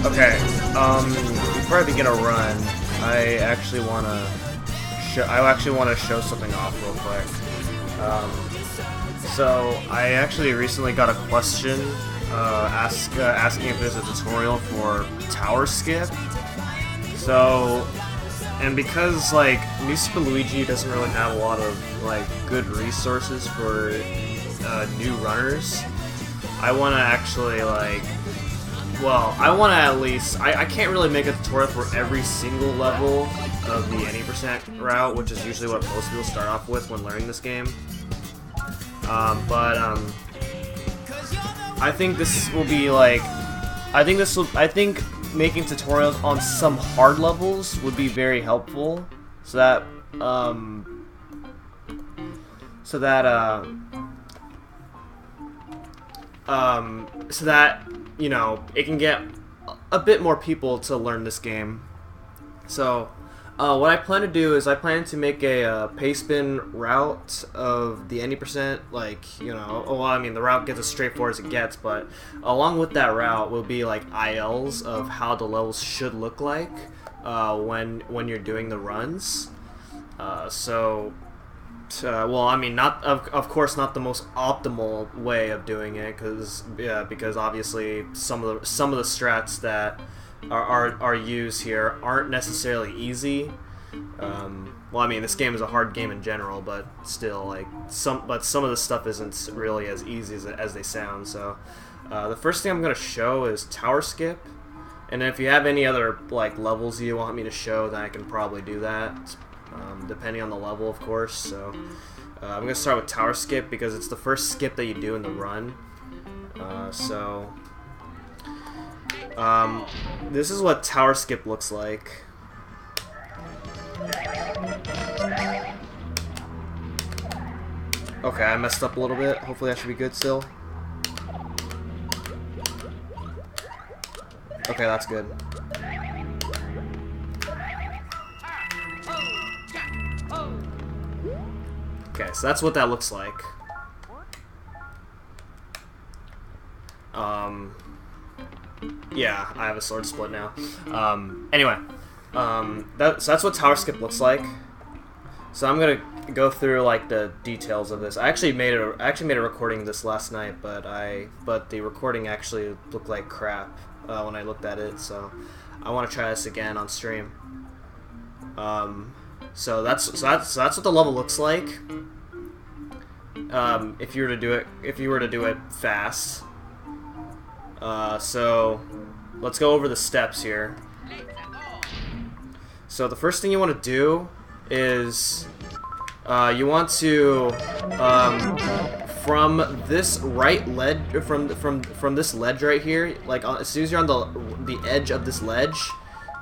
Okay, before I begin a run, I actually wanna show something off real quick. So I actually recently got a question asking if there's a tutorial for tower skip. So, and because like New Super Luigi doesn't really have a lot of like good resources for new runners, I want to actually like. Well, I want to at least... I can't really make a tutorial for every single level of the any percent route, which is usually what most people start off with when learning this game. I think this will be like... I think making tutorials on some hard levels would be very helpful, so that... so that, you know, it can get a bit more people to learn this game. So, what I plan to do is I plan to make a pay spin route of the any percent, like, you know, well, I mean, the route gets as straightforward as it gets, but along with that route will be like ILs of how the levels should look like when you're doing the runs. Well, I mean, not of course not the most optimal way of doing it, because obviously some of the strats that are used here aren't necessarily easy. Well, I mean, this game is a hard game in general, but still, like some of the stuff isn't really as easy as they sound. So, the first thing I'm gonna show is tower skip, and if you have any other like levels you want me to show, then I can probably do that. Depending on the level, of course. So I'm gonna start with tower skip because it's the first skip that you do in the run. This is what tower skip looks like. Okay, I messed up a little bit. Hopefully that should be good still. Okay, that's good. Okay, so that's what that looks like. Yeah, I have a sword split now. Anyway, so that's what tower skip looks like. So I'm gonna go through like the details of this. I actually made a recording of this last night, but the recording actually looked like crap when I looked at it. So I want to try this again on stream. So that's what the level looks like. If you were to do it fast. So let's go over the steps here. So the first thing you want to do is you want to from this right ledge, from this ledge right here, like as soon as you're on the edge of this ledge,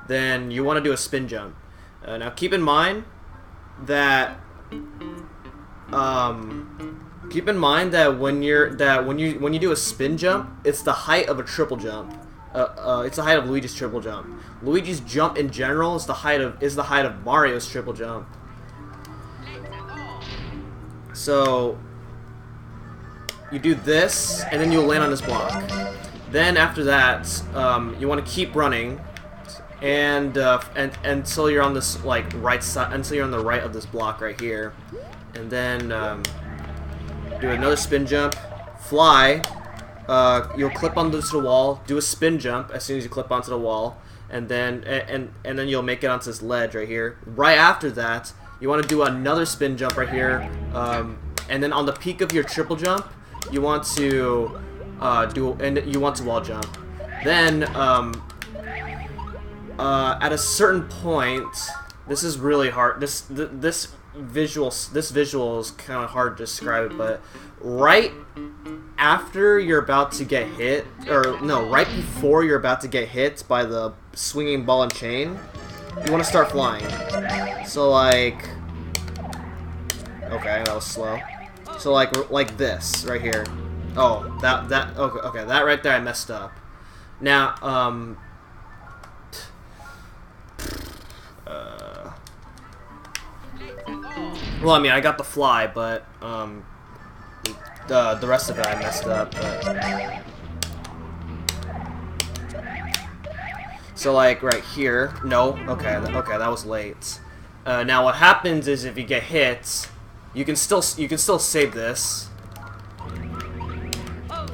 then you want to do a spin jump. Now keep in mind that when you do a spin jump, it's the height of a triple jump. It's the height of Luigi's triple jump. Luigi's jump in general is the height of Mario's triple jump. So you do this, and then you'll land on this block. Then after that, you want to keep running, and until you're on this like right side, until you're on the right of this block right here, and then do another spin jump, fly. You'll clip onto the wall, do a spin jump as soon as you clip onto the wall, and then you'll make it onto this ledge right here. Right after that, you want to do another spin jump right here, and then on the peak of your triple jump, you want to wall jump. Then at a certain point, this is really hard. This visual is kind of hard to describe, but right after you're about to get hit, or no, right before you're about to get hit by the swinging ball and chain, you want to start flying. So like, okay, that was slow. So like this right here. Oh, okay, that right there I messed up. Now, well, I mean, I got the fly, but the rest of it I messed up. But So like right here, no, okay, okay, that was late. Now what happens is if you get hit, you can still save this.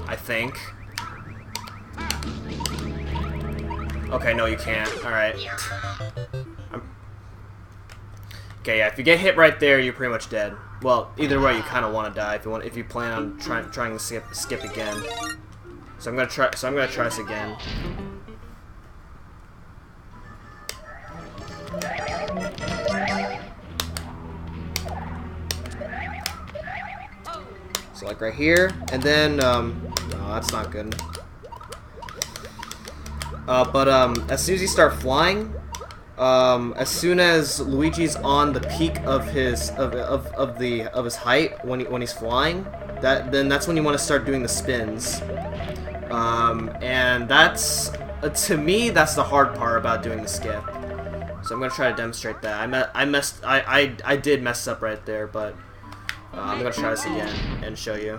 I think. Okay, no, you can't. All right. Okay, yeah. If you get hit right there, you're pretty much dead. Well, either way, you kind of want to die if you plan on trying to skip again. So I'm gonna try. So I'm gonna try this again. So like right here, and then no, that's not good. But as soon as you start flying, as soon as Luigi's on the peak of his his height when he's flying, that's when you want to start doing the spins. And that's to me that's the hard part about doing the skip. So I'm gonna try to demonstrate that. I did mess up right there, but I'm gonna try this again and show you.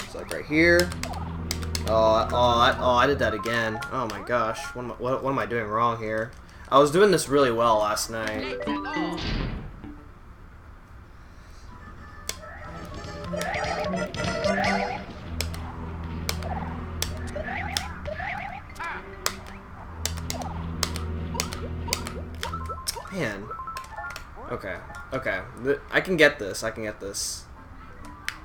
So like right here. I did that again. Oh my gosh, what am I doing wrong here? I was doing this really well last night. Man. Okay. Okay. I can get this. I can get this.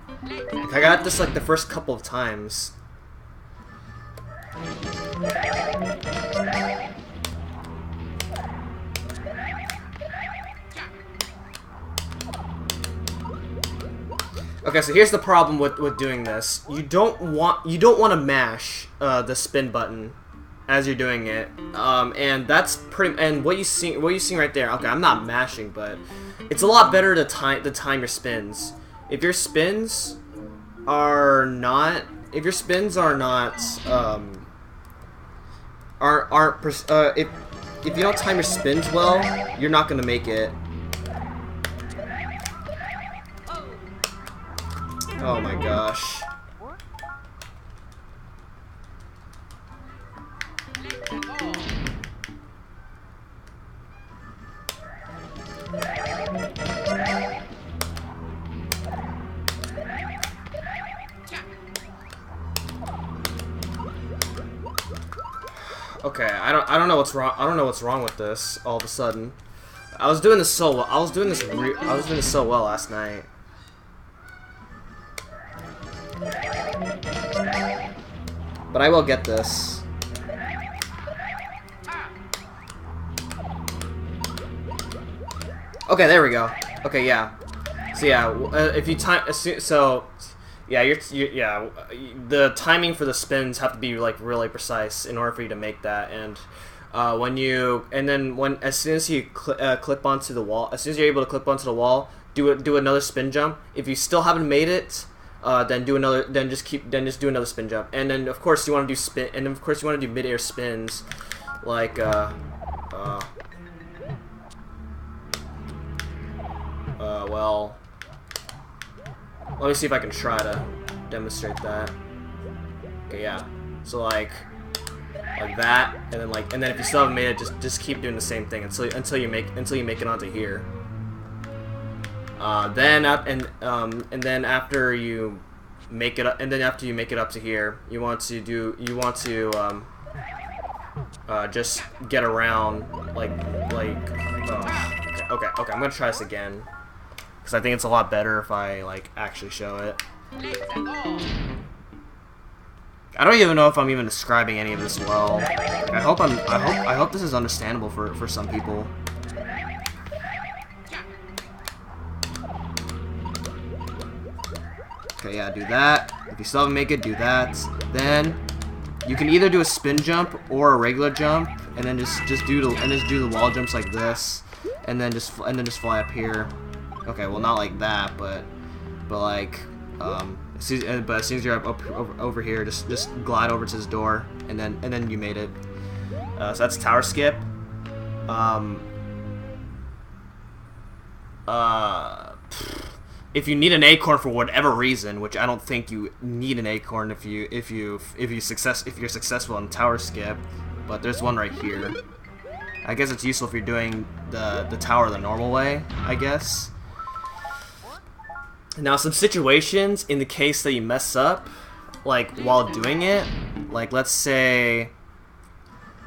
I got this like the first couple of times. Okay, so here's the problem with doing this. You don't want to mash the spin button as you're doing it, and that's pretty. And what you see right there. Okay, I'm not mashing, but it's a lot better to time your spins. If your spins are not if you don't time your spins well, you're not gonna make it. Oh my gosh. Okay, I don't know what's wrong. I don't know what's wrong with this all of a sudden. I was doing this so well. I was doing this so well last night. But I will get this. Okay, there we go. Okay, yeah. So yeah, if you time, so yeah, yeah, the timing for the spins have to be like really precise in order for you to make that. And as soon as you clip onto the wall, as soon as you're able to clip onto the wall, do another spin jump. If you still haven't made it, then just do another spin jump. And then of course you want to do spin, and then of course you want to do mid-air spins, like well, let me see if I can try to demonstrate that. Okay, yeah. So like that, and then if you still haven't made it, just keep doing the same thing until you make it onto here. Then after you make it up, to here, you want to just get around okay, I'm gonna try this again because I think it's a lot better if I like actually show it. I don't even know if I'm even describing any of this well. I hope this is understandable for some people. Okay, yeah, do that. If you still haven't made it, do that. Then you can either do a spin jump or a regular jump, and then just do the wall jumps like this, and then just fly up here. Okay, well not like that, but like as soon as you're up over here, just glide over to this door, and then you made it. So that's tower skip. if you need an acorn for whatever reason, which I don't think you need an acorn if you're successful in tower skip, but there's one right here. I guess it's useful if you're doing the tower the normal way, I guess. Now, some situations in the case that you mess up, like while doing it, like let's say,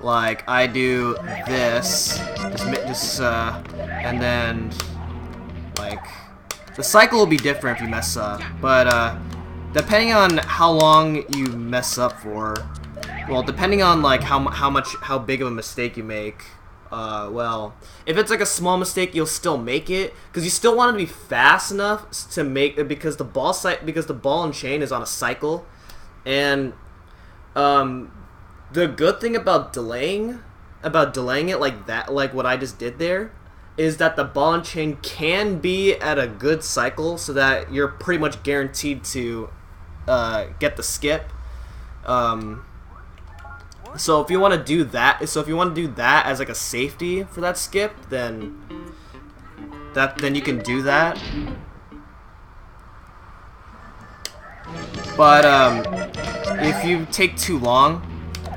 like I do this, and then like the cycle will be different if you mess up, but depending on how long you mess up for, well, depending on like how big of a mistake you make. Well, if it's like a small mistake, you'll still make it because you still want it to be fast enough to make it, because the ball and chain is on a cycle, and the good thing about delaying it like that, like what I just did there, is that the ball and chain can be at a good cycle so that you're pretty much guaranteed to get the skip. So if you want to do that, as like a safety for that skip, then you can do that. But if you take too long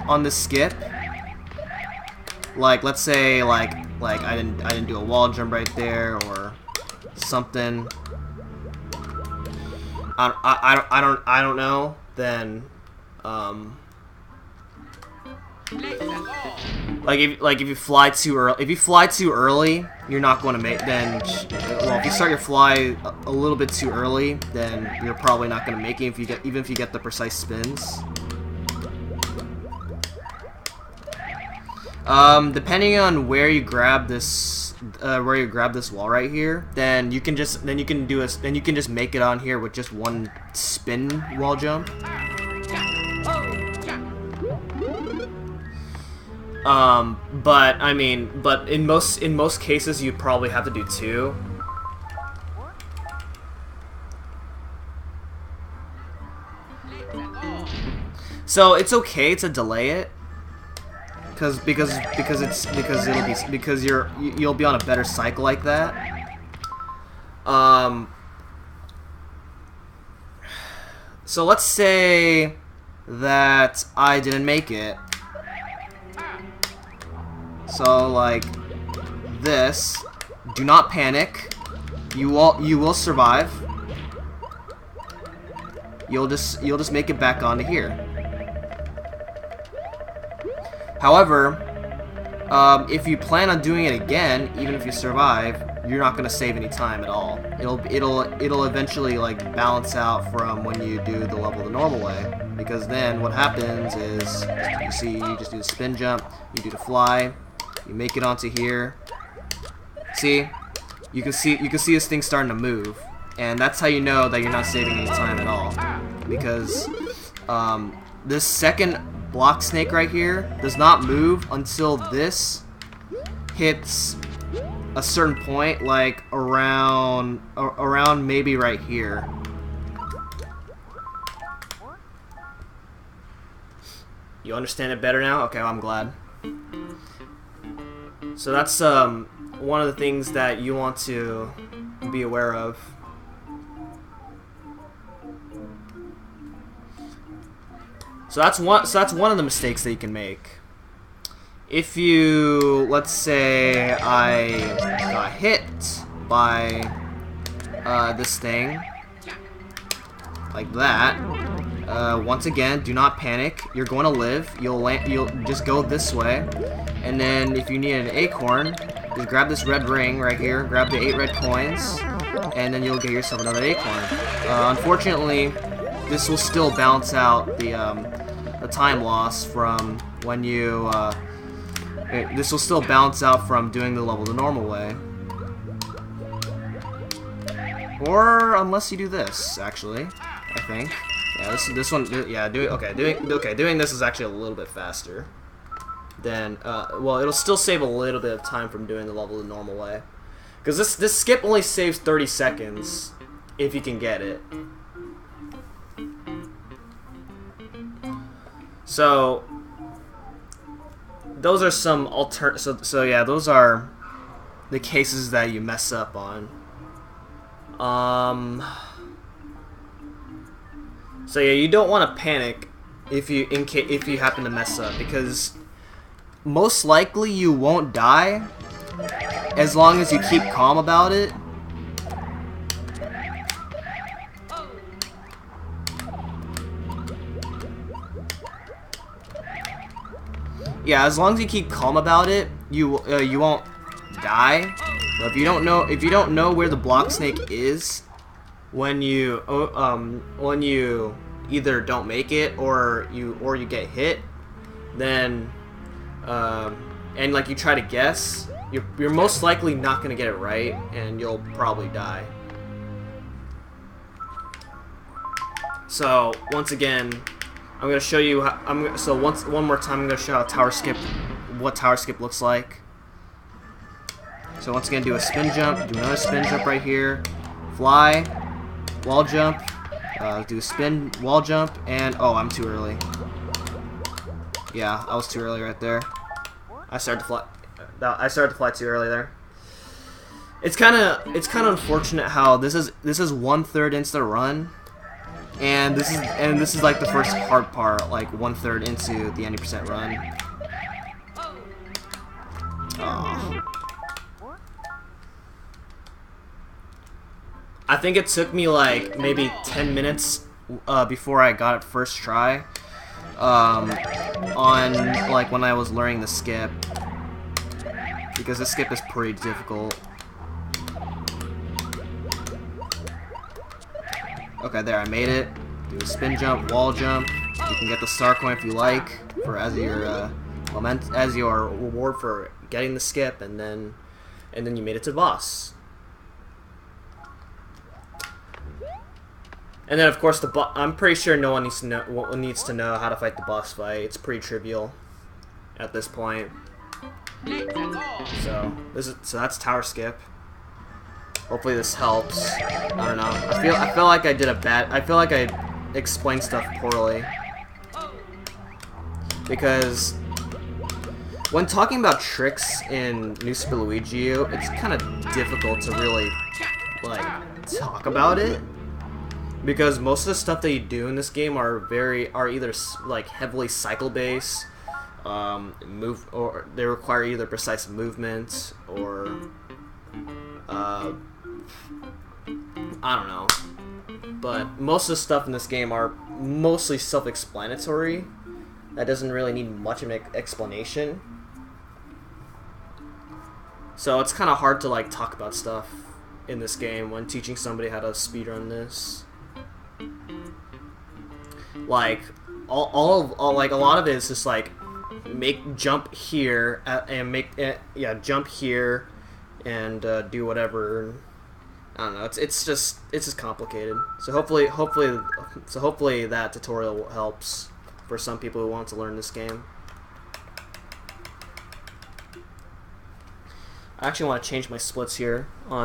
on the skip, like let's say like I didn't do a wall jump right there or something, I don't know, then if you fly too early, you're not going to make. Then, well, if you start your fly a little bit too early, then you're probably not going to make it even if you get the precise spins. Depending on where you grab this wall right here, then you can just make it on here with just one spin wall jump. But I mean, in most cases, you probably have to do two. So it's okay to delay it, because you'll be on a better cycle like that. So let's say that I didn't make it. So like this, do not panic. You will survive. You'll just make it back onto here. However, if you plan on doing it again, even if you survive, you're not gonna save any time at all. It'll eventually like balance out from when you do the level the normal way. Because then what happens is you just do the spin jump, you do the fly. You make it onto here. See, you can see this thing starting to move, and that's how you know that you're not saving any time at all. Because this second block snake right here does not move until this hits a certain point, like around maybe right here. You understand it better now? Okay, well, I'm glad. So that's one of the things that you want to be aware of. So that's one of the mistakes that you can make. If you, let's say I got hit by this thing like that, once again, do not panic. You're going to live. You'll just go this way. And then if you need an acorn, just grab this red ring right here, grab the 8 red coins, and then you'll get yourself another acorn. Unfortunately, this will still balance out the time loss from when you, this will still balance out from doing the level the normal way. Or unless you do this, actually, I think. Yeah, this one, yeah, doing this is actually a little bit faster. Then, well, it'll still save a little bit of time from doing the level the normal way. Because this skip only saves 30 seconds, if you can get it. So, those are some so yeah, those are the cases that you mess up on. So yeah, you don't want to panic if you happen to mess up, because most likely you won't die as long as you keep calm about it. Yeah, as long as you keep calm about it, you won't die. But if you don't know where the block snake is when you either don't make it or you get hit, then and like you try to guess, you're most likely not gonna get it right, and you'll probably die. So once again, I'm gonna show you. One more time, I'm gonna show what tower skip looks like. So once again, do a spin jump, do another spin jump right here, fly, wall jump, do a spin, wall jump, and oh, I'm too early. Yeah, I was too early right there. I started to fly too early there. It's kind of unfortunate how this is 1/3 into the run. And this is like the first hard part, like 1/3 into the 90% run. Oh. I think it took me like maybe 10 minutes before I got it first try. On like when I was learning the skip, because the skip is pretty difficult. Okay, there, I made it. Do a spin jump, wall jump. You can get the star coin if you like, as your reward for getting the skip, and then you made it to the boss. And then of course I'm pretty sure no one needs to know how to fight the boss fight. It's pretty trivial at this point. So that's tower skip. Hopefully this helps. I don't know. I feel like I explained stuff poorly. Because when talking about tricks in New Super Luigi U, it's kind of difficult to really like talk about it, because most of the stuff that you do in this game are either like heavily cycle based, or they require either precise movement or I don't know. But most of the stuff in this game are mostly self-explanatory. That doesn't really need much of an explanation. So it's kind of hard to like talk about stuff in this game when teaching somebody how to speedrun this. Like like a lot of it is just like jump here jump here and do whatever. I don't know. It's just complicated. So hopefully that tutorial helps for some people who want to learn this game. I actually want to change my splits here on